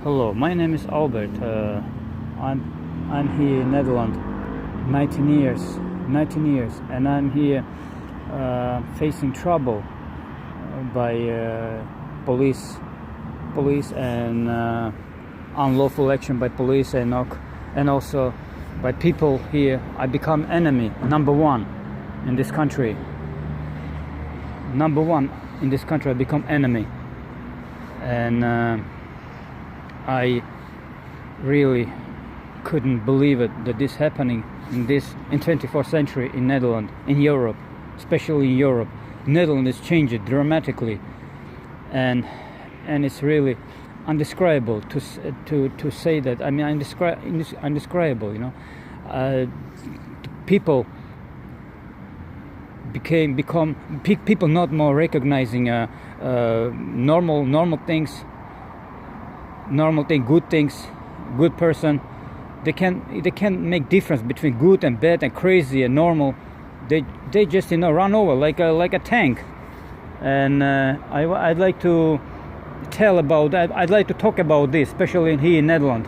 Hello, my name is Albert. I'm here in Netherlands, 19 years, and I'm here facing trouble by police and unlawful action by police and also by people here. I become enemy number one in this country. I become enemy, and I really couldn't believe it that this happening in 24th century in Netherlands, in Europe, especially in Europe. Netherlands is changed dramatically, and it's really undescribable to say that. I mean, undescribable. You know, people become people not more recognizing normal things, good things, good person. They can't make difference between good and bad and crazy and normal. They just run over like a tank. And I'd like to tell about that. I'd like to talk about this, especially here in Netherlands.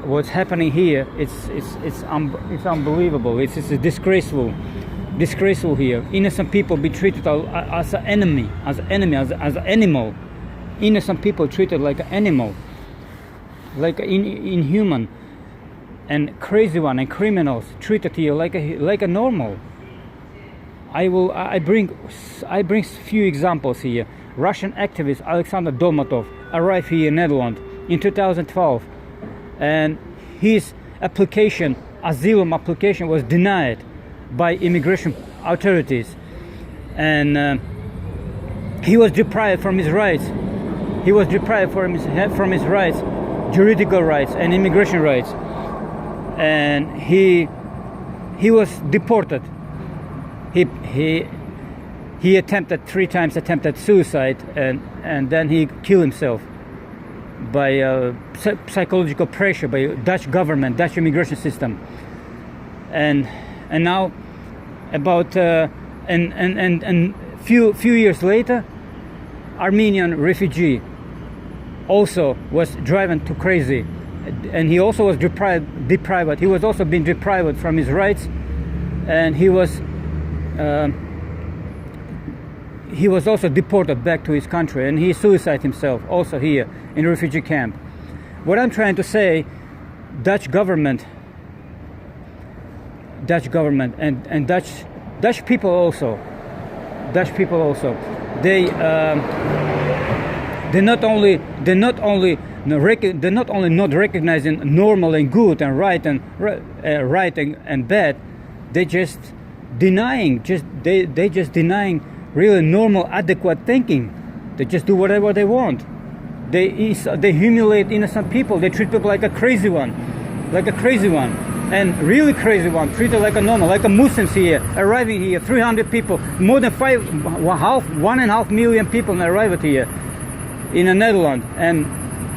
What's happening here? It's unbelievable. It's disgraceful here. Innocent people be treated as an enemy, as an animal. Innocent people treated like an animal, like inhuman, and crazy one and criminals treated here like a normal. I bring few examples here. Russian activist Alexander Dolmatov arrived here in Netherlands in 2012, and his asylum application was denied by immigration authorities, and he was deprived from his rights. He was deprived from his rights, juridical rights and immigration rights, and he was deported. He attempted 3 times suicide, and then he killed himself by psychological pressure by Dutch government, Dutch immigration system, and now about and few years later, Armenian refugee also was driven to crazy, and he also was deprived. He was also being deprived from his rights, and he was also deported back to his country, and he suicided himself also here in a refugee camp. What I'm trying to say, Dutch government and Dutch people also, they're not only not recognizing normal and good and right and bad, they just denying really normal, adequate thinking. They just do whatever they want. They humiliate innocent people. They treat people like a crazy one, and really crazy one, treated like a normal, like a Muslims here, arriving here, 300 people, more than 1.5 million people arrived here in the Netherlands, and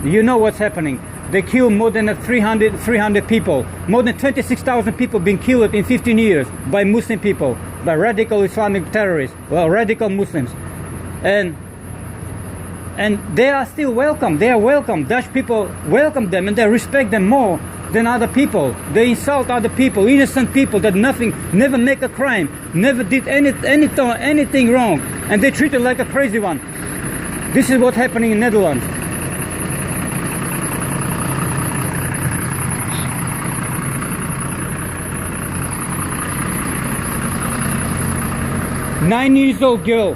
you know what's happening. They killed more than 300 people, more than 26,000 people being killed in 15 years by Muslim people, by radical Islamic terrorists, radical Muslims, and they are still welcome. They are welcome. Dutch people welcome them, and they respect them more than other people. They insult other people, innocent people that never make a crime, never did anything wrong, and they treat it like a crazy one. This is what's happening in Netherlands. Nine years old girl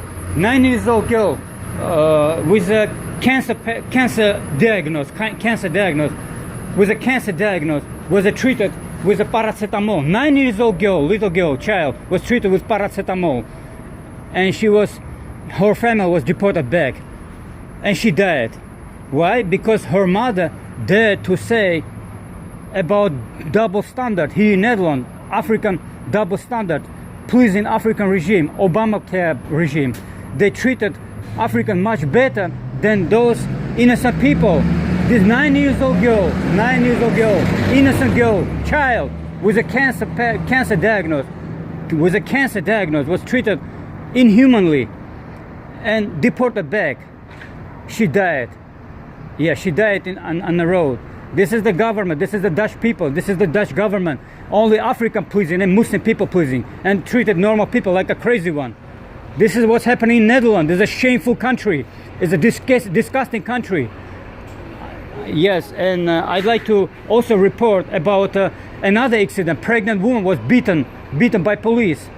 with a cancer diagnosis, was treated with a paracetamol. 9 years old child was treated with paracetamol, and her family was deported back, and she died. Why? Because her mother dared to say about double standard here in Netherlands, African double standard, pleasing African regime, Obamacare regime. They treated African much better than those innocent people. This 9 years old girl, innocent girl, child with a cancer diagnosis, was treated inhumanly and deported back. She died. Yeah, she died on the road. This is the government. This is the Dutch people. This is the Dutch government. Only African pleasing and Muslim people pleasing, and treated normal people like a crazy one. This is what's happening in Netherlands. It's a shameful country. It's a disgusting country. Yes, and I'd like to also report about another accident. Pregnant woman was beaten by police.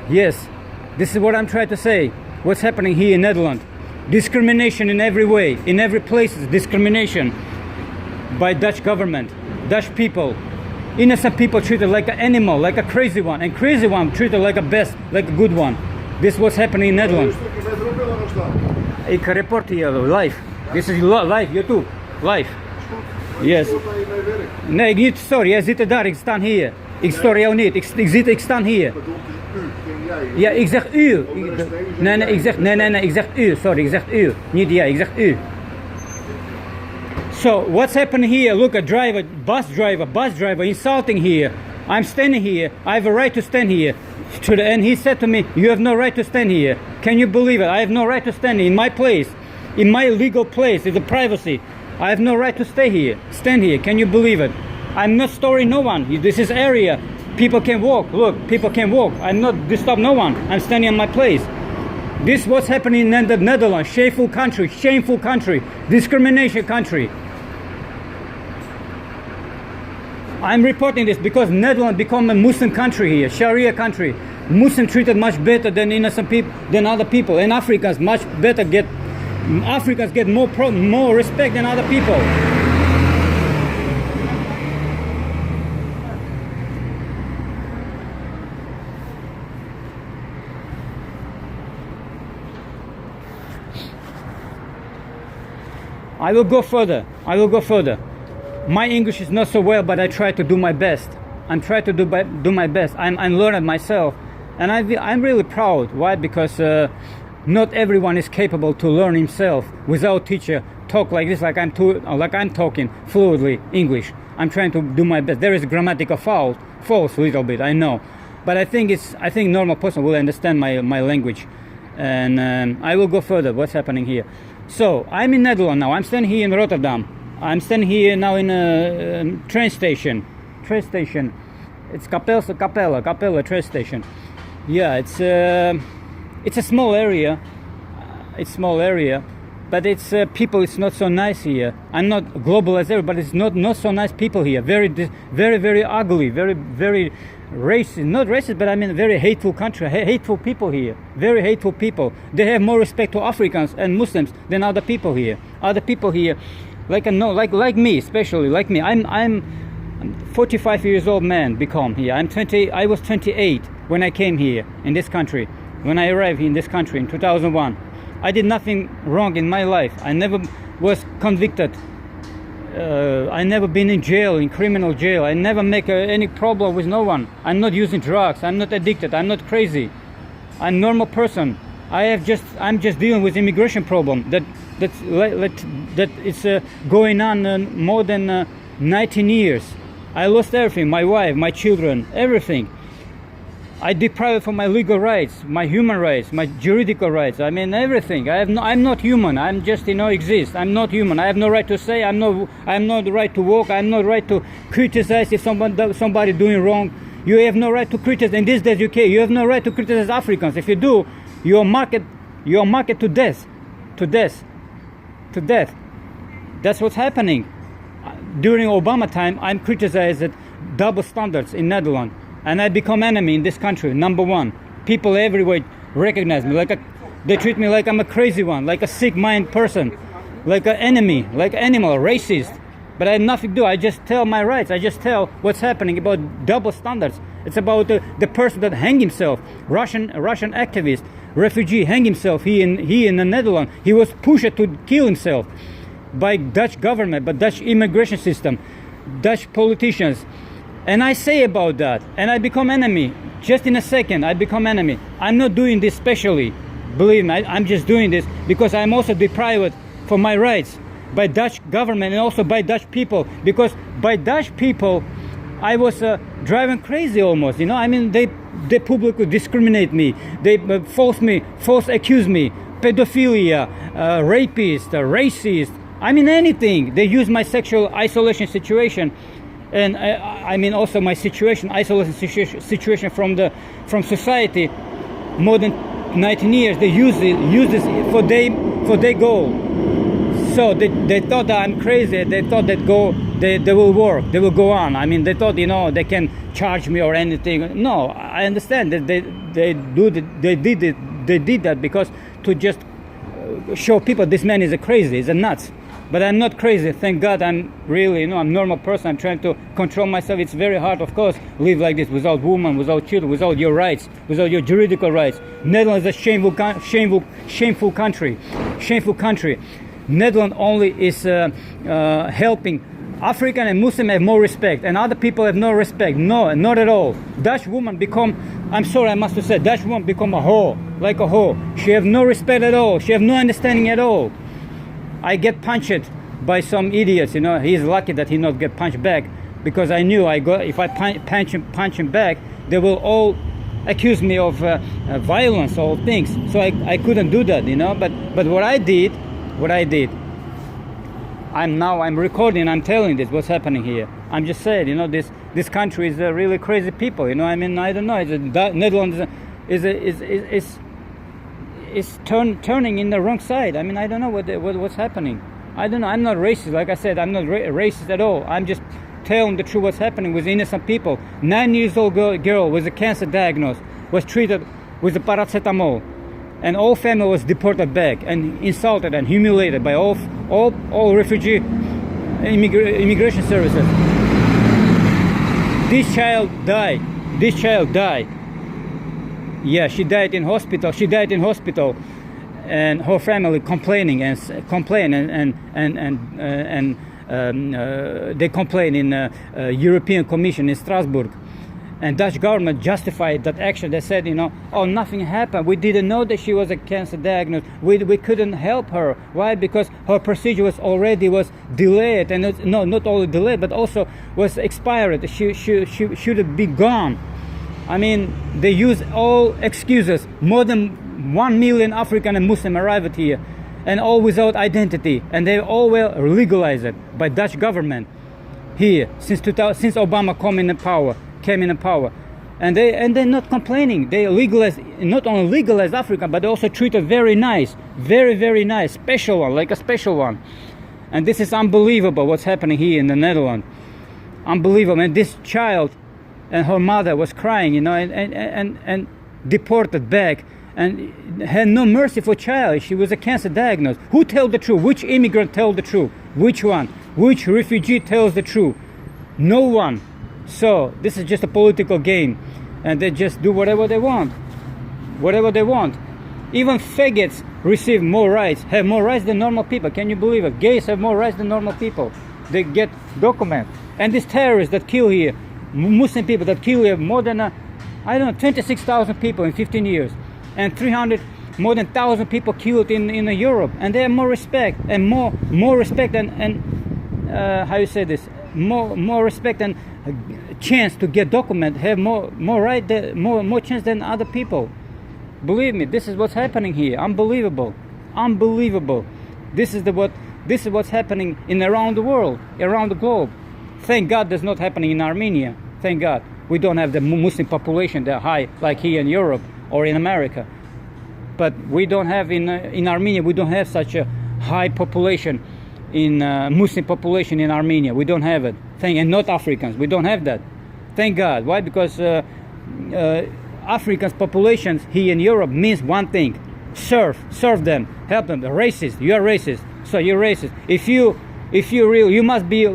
Yes, this is what I'm trying to say. What's happening here in Netherlands? Discrimination in every way, in every place is discrimination by Dutch government, Dutch people. Innocent people treated like an animal, like a crazy one, and crazy one treated like a best, like a good one. This is what's happening in Netherlands. Ik report hier live. This is live, YouTube, live. Yes. Nee, niet sorry, jij zit daar, ik sta hier. Ik stoor jou niet, ik sta hier. Ja, ik zeg u. Nee, ik zeg u, sorry, ik zeg u. Niet jij, ik zeg u. So, what's happening here? Look, a bus driver insulting here. I'm standing here, I have a right to stand here. And he said to me, you have no right to stand here. Can you believe it? I have no right to stand in my place. In my legal place, it's a privacy. I have no right to stand here. Can you believe it? I'm not storing no one. This is area. People can walk. Look, people can walk. I'm not disturb no one. I'm standing in my place. This is what's happening in the Netherlands. Shameful country, discrimination country. I'm reporting this because Netherlands become a Muslim country here, Sharia country. Muslim treated much better than innocent people, than other people, and Africans much better Africans get more respect than other people. I will go further. My English is not so well, but I try to do my best. I'm trying to do my best. I'm learning myself, and I'm really proud. Why? Because not everyone is capable to learn himself without teacher. Talk like this, like I'm talking fluently English. I'm trying to do my best. There is a grammatical false a little bit, I know, but I think normal person will understand my language, and I will go further. What's happening here? So I'm in Netherlands now. I'm standing here in Rotterdam. I'm standing here now in a train station. It's Capella train station. Yeah, it's a small area. But it's people. It's not so nice here. I'm not global as everybody, but it's not so nice people here. Very ugly. Very racist. Not racist, but I mean very hateful country. Hateful people here. Very hateful people. They have more respect to Africans and Muslims than other people here. Other people here. Like me, especially like me. I'm 45 years old man become here. I was 28 when I came here in this country. When I arrived in this country in 2001. I did nothing wrong in my life. I never was convicted. I never been in jail, in criminal jail. I never make any problem with no one. I'm not using drugs. I'm not addicted. I'm not crazy. I'm a normal person. I'm just dealing with immigration problem that it's going on more than 19 years. I lost everything, my wife, my children, everything. I deprived from my legal rights, my human rights, my juridical rights. I mean everything. I'm not human. I'm just exist. I'm not human. I have no right to say. I'm not right to walk. I'm not right to criticize if somebody doing wrong. You have no right to criticize. In this days UK, you have no right to criticize Africans. If you do, you're market to death. That's what's happening. During Obama time, I'm criticized double standards in Netherlands, and I become enemy in this country. Number one, people everywhere recognize me they treat me like I'm a crazy one, like a sick mind person, like an enemy, like animal, racist. But I have nothing to do. I just tell my rights. I just tell what's happening about double standards. It's about the person that hanged himself, Russian activist, refugee, hanged himself. He in the Netherlands. He was pushed to kill himself by Dutch government, by Dutch immigration system, Dutch politicians. And I say about that, and I become enemy. Just in a second, I become enemy. I'm not doing this specially. Believe me, I'm just doing this because I'm also deprived for my rights by Dutch government and also by Dutch people. Because by Dutch people, I was driving crazy almost. I mean, they publicly discriminate me. They false accuse me, pedophilia, rapist, racist. I mean anything. They use my sexual isolation situation, and I mean also my situation, isolation situation from society. More than 19 years, they use this for their goal. So they thought that I'm crazy. They thought that they will work. They will go on. I mean, they thought they can charge me or anything. No, I understand that they did that because to just show people this man is crazy, he's a nuts. But I'm not crazy. Thank God. I'm really, I'm a normal person. I'm trying to control myself. It's very hard, of course, live like this without women, without children, without your rights, without your juridical rights. Netherlands is a shameful country. Shameful country. Netherlands only is helping African and Muslim have more respect, and other people have no respect. No, not at all. Dutch woman become, I'm sorry, I must have said, Dutch woman become a whore, like a whore. She have no respect at all. She have no understanding at all. I get punched by some idiots, He's lucky that he not get punched back, because I knew if I punch him back, they will all accuse me of violence, all things. So I couldn't do that, But what I did, I'm recording. I'm telling this what's happening here. I'm just saying, this country is really crazy people. I mean, I don't know. Netherlands is turning in the wrong side. I mean, I don't know what's happening. I don't know. I'm not racist. Like I said, I'm not racist at all. I'm just telling the truth what's happening with innocent people. 9 years old girl with a cancer diagnosis was treated with the paracetamol, and all family was deported back and insulted and humiliated by all refugee immigration services. This child died. Yeah, she died in hospital, and her family complaining and they complain in European Commission in Strasbourg, and Dutch government justified that action. They said, oh, nothing happened. We didn't know that she was a cancer diagnosis. We couldn't help her. Why? Because her procedure was delayed, and not only delayed, but also was expired. She should have been gone. I mean, they use all excuses. More than 1 million African and Muslim arrived here, and all without identity, and they all were legalized by Dutch government here since Obama came in power, and they're not complaining. They not only legalized Africa, but they also treated very nice, very, very nice, special one, like a special one. And this is unbelievable what's happening here in the Netherlands. Unbelievable. And this child and her mother was crying, and deported back, and had no mercy for child. She was a cancer diagnosis. Who tell the truth? Which immigrant tell the truth? Which one? Which refugee tells the truth? No one. So this is just a political game, and they just do whatever they want. Even faggots receive more rights, have more rights than normal people. Can you believe it? Gays have more rights than normal people. They get documents. And these terrorists that kill here, Muslim people that kill here, more than 26,000 people in 15 years, and more than 1,000 people killed in Europe, and they have more respect and more respect and how you say this, more respect and chance to get document, have more more chance than other people. Believe me, this is what's happening here. Unbelievable. This is what's happening around the world, around the globe. Thank God that's not happening in Armenia. Thank God we don't have the Muslim population that high like here in Europe or in America. But we don't have in Armenia, we don't have such a high population Muslim population in Armenia. We don't have it. And not Africans. We don't have that. Thank God. Why? Because Africans populations here in Europe means one thing: serve them, help them. Racist. You are racist. So you're racist. If you real, you must be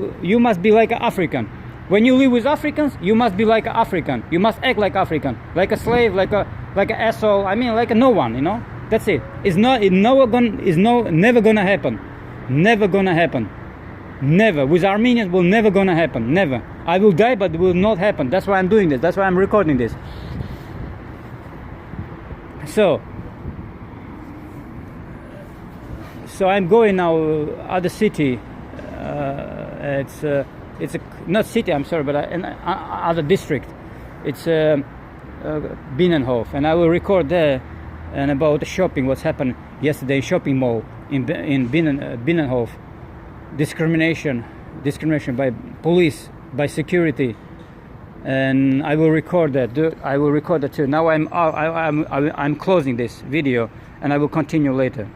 like an African. When you live with Africans, you must be like an African. You must act like African, like a slave, like an asshole. I mean, like a no one. That's it. Never gonna happen. Never gonna happen. Never. With Armenians, will never gonna happen. Never. I will die, but it will not happen. That's why I'm doing this. That's why I'm recording this. So I'm going now other city. It's not city. I'm sorry, but other district. It's Binnenhof, and I will record there and about the shopping. What's happened yesterday in shopping mall in Binnenhof. discrimination by police, by security, and I will record that. I will record that too. Now I'm closing this video, and I will continue later.